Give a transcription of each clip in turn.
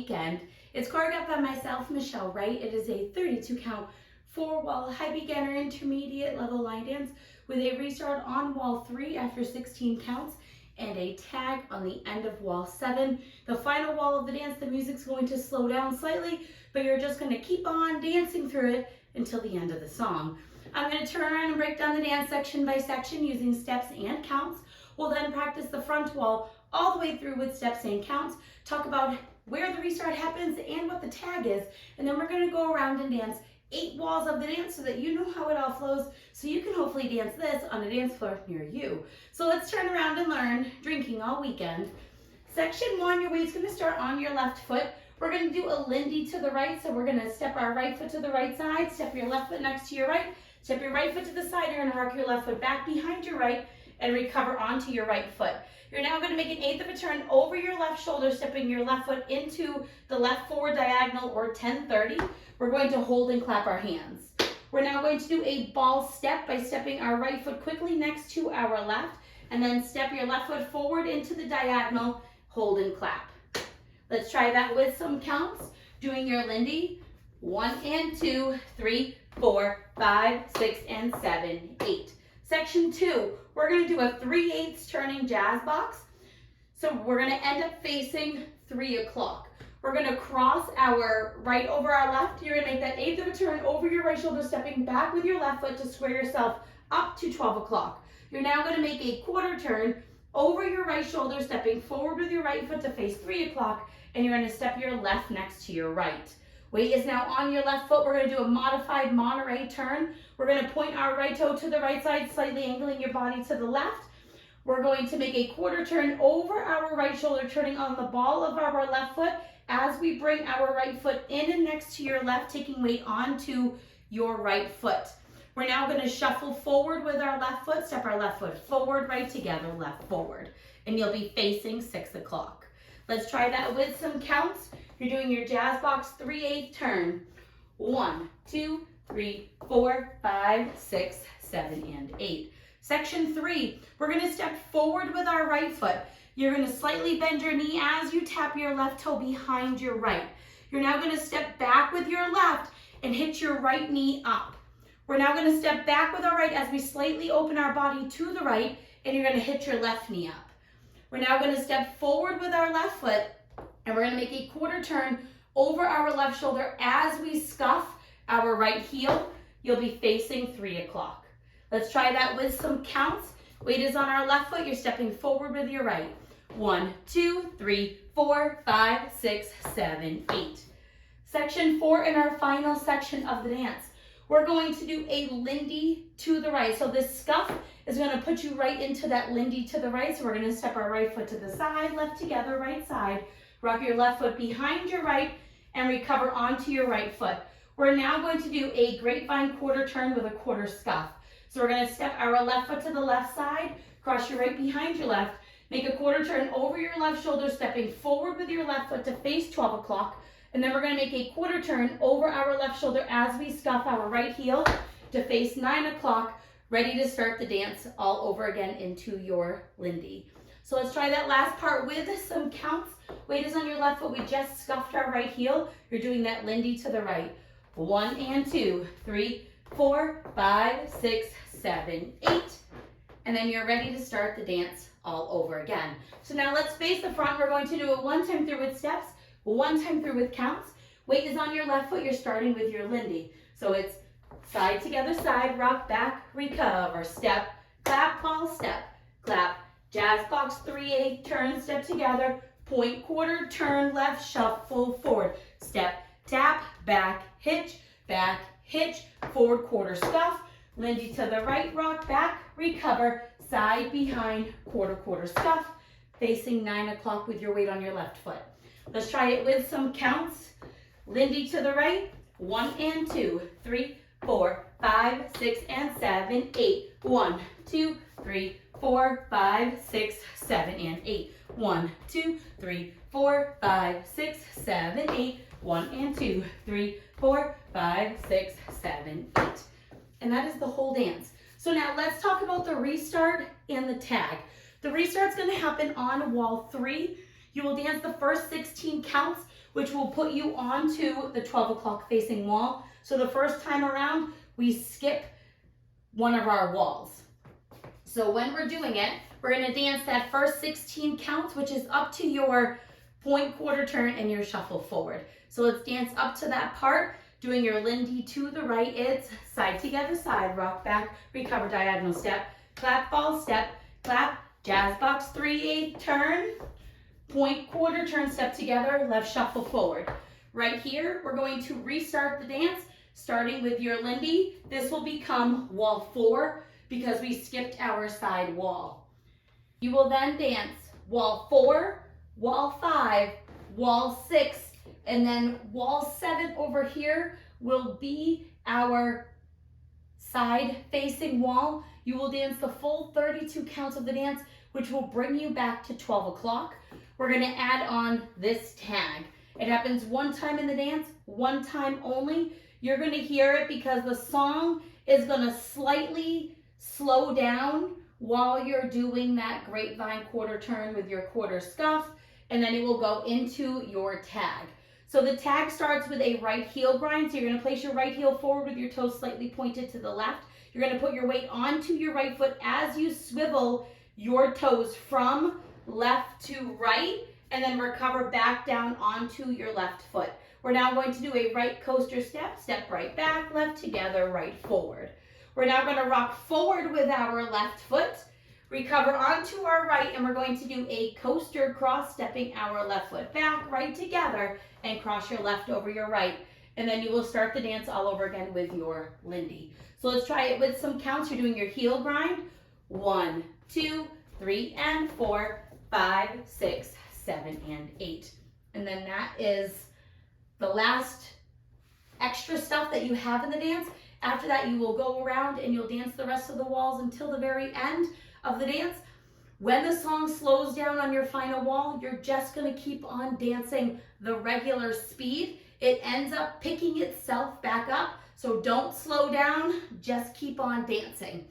weekend. It's choreographed by myself, Michelle Wright. It is a 32 count, 4-wall, high beginner, intermediate level line dance with a restart on wall 3 after 16 counts and a tag on the end of wall 7. The final wall of the dance, the music's going to slow down slightly, but you're just going to keep on dancing through it until the end of the song. I'm going to turn around and break down the dance section by section using steps and counts. We'll then practice the front wall all the way through with steps and counts, talk about where the restart happens and what the tag is, and then we're going to go around and dance 8 walls of the dance so that you know how it all flows, so you can hopefully dance this on a dance floor near you. So let's turn around and learn drinking all weekend. Section 1, your weight's going to start on your left foot. We're going to do a Lindy to the right, so we're going to step our right foot to the right side, step your left foot next to your right, step your right foot to the side. You're going to rock your left foot back behind your right and recover onto your right foot. You're now going to make an 1/8 of a turn over your left shoulder, stepping your left foot into the left forward diagonal or 1030. We're going to hold and clap our hands. We're now going to do a ball step by stepping our right foot quickly next to our left, and then step your left foot forward into the diagonal, hold and clap. Let's try that with some counts. Doing your Lindy, 1 and 2, 3, 4, 5, 6, and 7, 8. Section 2, we're going to do a 3/8 turning jazz box. So we're going to end up facing 3 o'clock. We're going to cross our right over our left. You're going to make that 1/8 of a turn over your right shoulder, stepping back with your left foot to square yourself up to 12 o'clock. You're now going to make a 1/4 turn over your right shoulder, stepping forward with your right foot to face 3 o'clock, and you're going to step your left next to your right. Weight is now on your left foot. We're going to do a modified Monterey turn. We're going to point our right toe to the right side, slightly angling your body to the left. We're going to make a 1/4 turn over our right shoulder, turning on the ball of our left foot as we bring our right foot in and next to your left, taking weight onto your right foot. We're now going to shuffle forward with our left foot, step our left foot forward, right together, left forward, and you'll be facing 6 o'clock. Let's try that with some counts. You're doing your jazz box 3/8 turn. 1, 2, 3, 4, 5, 6, 7, and 8. Section 3, we're going to step forward with our right foot. You're going to slightly bend your knee as you tap your left toe behind your right. You're now going to step back with your left and hit your right knee up. We're now going to step back with our right as we slightly open our body to the right, and you're going to hit your left knee up. We're now going to step forward with our left foot, and we're going to make a 1/4 turn over our left shoulder as we scuff our right heel. You'll be facing 3 o'clock. Let's try that with some counts. Weight is on our left foot. You're stepping forward with your right. 1, 2, 3, 4, 5, 6, 7, 8. Section 4 in our final section of the dance. We're going to do a Lindy to the right. So this scuff is going to put you right into that Lindy to the right. So we're going to step our right foot to the side, left together, right side. Rock your left foot behind your right and recover onto your right foot. We're now going to do a grapevine 1/4 turn with a 1/4 scuff. So we're going to step our left foot to the left side, cross your right behind your left, make a 1/4 turn over your left shoulder, stepping forward with your left foot to face 12 o'clock. And then we're going to make a 1/4 turn over our left shoulder as we scuff our right heel to face 9 o'clock, ready to start the dance all over again into your Lindy. So let's try that last part with some counts. Weight is on your left foot. We just scuffed our right heel. You're doing that Lindy to the right. 1 and 2, 3, 4, 5, 6, 7, 8. And then you're ready to start the dance all over again. So now let's face the front. We're going to do it 1 time through with steps, 1 time through with counts. Weight is on your left foot. You're starting with your Lindy. So it's side together, side, rock, back, recover, step, clap, ball, step, clap, jazz box 3/8 turn, step together, point, 1/4 turn, left, shuffle, forward, step, tap, back, hitch, forward, 1/4 scuff, Lindy to the right, rock, back, recover, side, behind, 1/4 scuff, facing 9 o'clock with your weight on your left foot. Let's try it with some counts. Lindy to the right, 1 and 2, 3, 4, 5, 6, and 7, 8. 1, 2, 3, 4, 5, 6, 7, and 8. 1, 2, 3, 4, 5, 6, 7, 8. 1 and 2, 3, 4, 5, 6, 7, 8. And that is the whole dance. So now let's talk about the restart and the tag. The restart's going to happen on wall 3. You will dance the first 16 counts which will put you onto the 12 o'clock facing wall. So the first time around, we skip one of our walls. So when we're doing it, we're gonna dance that first 16 counts, which is up to your point, quarter turn, and your shuffle forward. So let's dance up to that part, doing your Lindy to the right. It's side together, side, rock back, recover, diagonal step, clap, ball, step, clap, jazz box, 3/8 turn, point, quarter turn, step together, left shuffle forward. Right here, we're going to restart the dance, starting with your Lindy. This will become wall 4 because we skipped our side wall. You will then dance wall 4, wall 5, wall 6, and then wall 7 over here will be our side facing wall. You will dance the full 32 counts of the dance, which will bring you back to 12 o'clock. We're gonna add on this tag. It happens one time in the dance, one time only. You're gonna hear it because the song is gonna slightly slow down while you're doing that grapevine quarter turn with your quarter scuff, and then it will go into your tag. So the tag starts with a right heel grind. So you're gonna place your right heel forward with your toes slightly pointed to the left. You're gonna put your weight onto your right foot as you swivel your toes from left to right, and then recover back down onto your left foot. We're now going to do a right coaster step, step right back, left together, right forward. We're now gonna rock forward with our left foot, recover onto our right, and we're going to do a coaster cross, stepping our left foot back, right together, and cross your left over your right. And then you will start the dance all over again with your Lindy. So let's try it with some counts. You're doing your heel grind. 1, 2, 3, and 4, 5, 6, 7, and 8. And then that is the last extra stuff that you have in the dance. After that, you will go around and you'll dance the rest of the walls until the very end of the dance. When the song slows down on your final wall, you're just gonna keep on dancing the regular speed. It ends up picking itself back up, so don't slow down, just keep on dancing.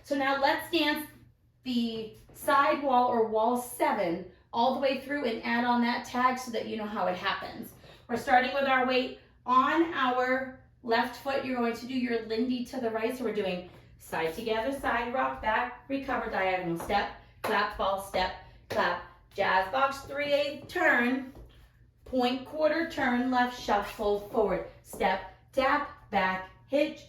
So now let's dance the side wall or wall 7 all the way through and add on that tag so that you know how it happens. We're starting with our weight on our left foot. You're going to do your Lindy to the right, so we're doing side together, side, rock back, recover, diagonal step, clap, ball, step, clap, jazz box, 3/8 turn, point, quarter turn, left shuffle forward, step, tap, back, hitch,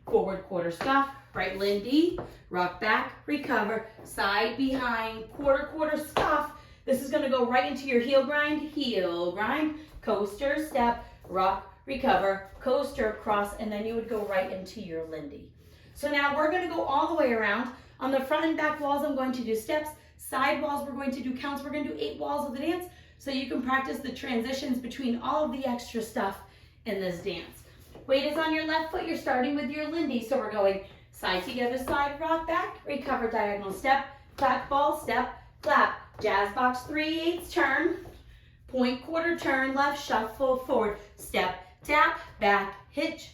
forward, quarter scuff, right Lindy, rock back, recover, side, behind, quarter scuff. This is gonna go right into your heel grind, coaster, step, rock, recover, coaster, cross, and then you would go right into your Lindy. So now we're gonna go all the way around. On the front and back walls, I'm going to do steps. Side walls, we're going to do counts. We're gonna do 8 walls of the dance so you can practice the transitions between all of the extra stuff in this dance. Weight is on your left foot. You're starting with your Lindy. So we're going side together, side, rock back, recover, diagonal step, clap, ball, step, clap, jazz box, 3/8 turn, point, quarter turn, left shuffle forward, step, tap, back, hitch,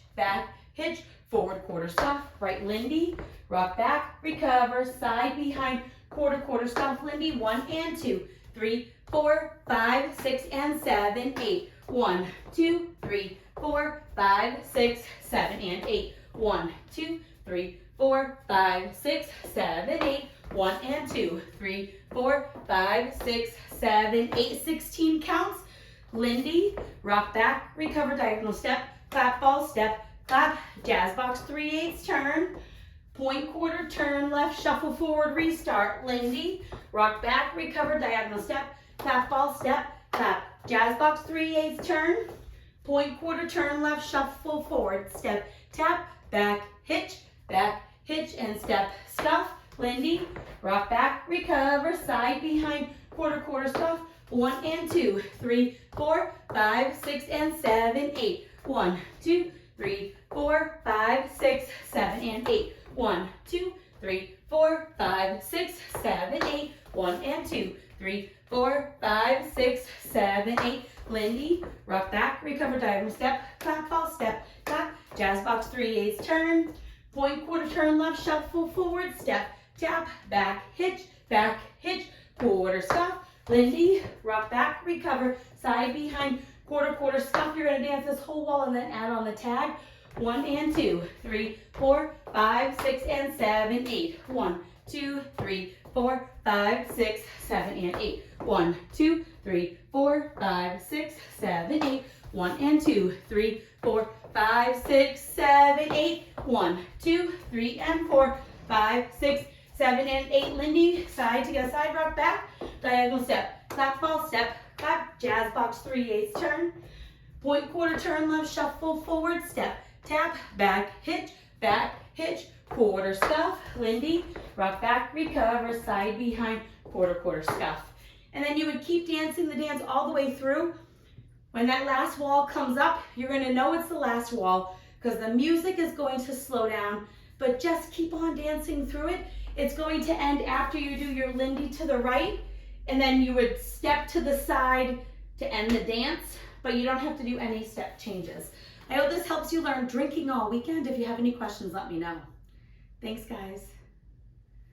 forward, quarter scuff, right Lindy, rock back, recover, side, behind, quarter scuff, Lindy, 1 and 2, 3, 4, 5, 6, and 7, 8. 1, 2, 3, 4, 5, 6, 7, and 8. 1, 2, 3, 4, 5, 6, 7, 8. 1 and 2, 3, 4, 5, 6, 7, 8. 16 counts. Lindy, rock back, recover, diagonal step, clap, ball, step, clap, jazz box, 3/8 turn, point, quarter turn, left shuffle forward, restart, Lindy, rock back, recover, diagonal step, clap, ball, step, clap, jazz box, 3/8 turn, point, quarter turn, left shuffle forward, step, tap, back, hitch, and step, scuff, Lindy, rock back, recover, side, behind, quarter scuff, 1 and 2, 3, 4, 5, 6, and 7, 8. 1, 2, 3, 4, 5, 6, 7, and 8. 1, 2, 3, 4, 5, 6, 7, 8. 1 and 2, 3, 4, 5, 6, 7, 8. Lindy, rock back, recover, diagonal step, clap, ball, step, clap, jazz box, 3/8 turn, point, quarter turn, left shuffle forward, step, tap, back, hitch, quarter scuff, Lindy, rock back, recover, side behind, quarter, quarter, scuff. You're gonna dance this whole wall and then add on the tag. 1 and 2, 3, 4, 5, 6, and 7, 8. 1, 2, 3, 4, 5, 6, 7, and 8. 1, 2, 3, 4, 5, 6, 7, 8. 1 and 2, 3, 4, 5, 6, 7, 8. 1, 2, 3, and 4, 5, 6, 7, and 8. Lindy, side to go, side rock back, diagonal step, clap, ball, step, clap, jazz box, 3/8 turn, point, quarter, turn, left, shuffle, forward, step, tap, back, hitch, quarter, scuff. Lindy, rock back, recover, side behind, quarter, quarter, scuff. And then you would keep dancing the dance all the way through. When that last wall comes up, you're gonna know it's the last wall because the music is going to slow down, but just keep on dancing through it. It's going to end after you do your Lindy to the right, and then you would step to the side to end the dance, but you don't have to do any step changes. I hope this helps you learn drinking all weekend. If you have any questions, let me know. Thanks, guys.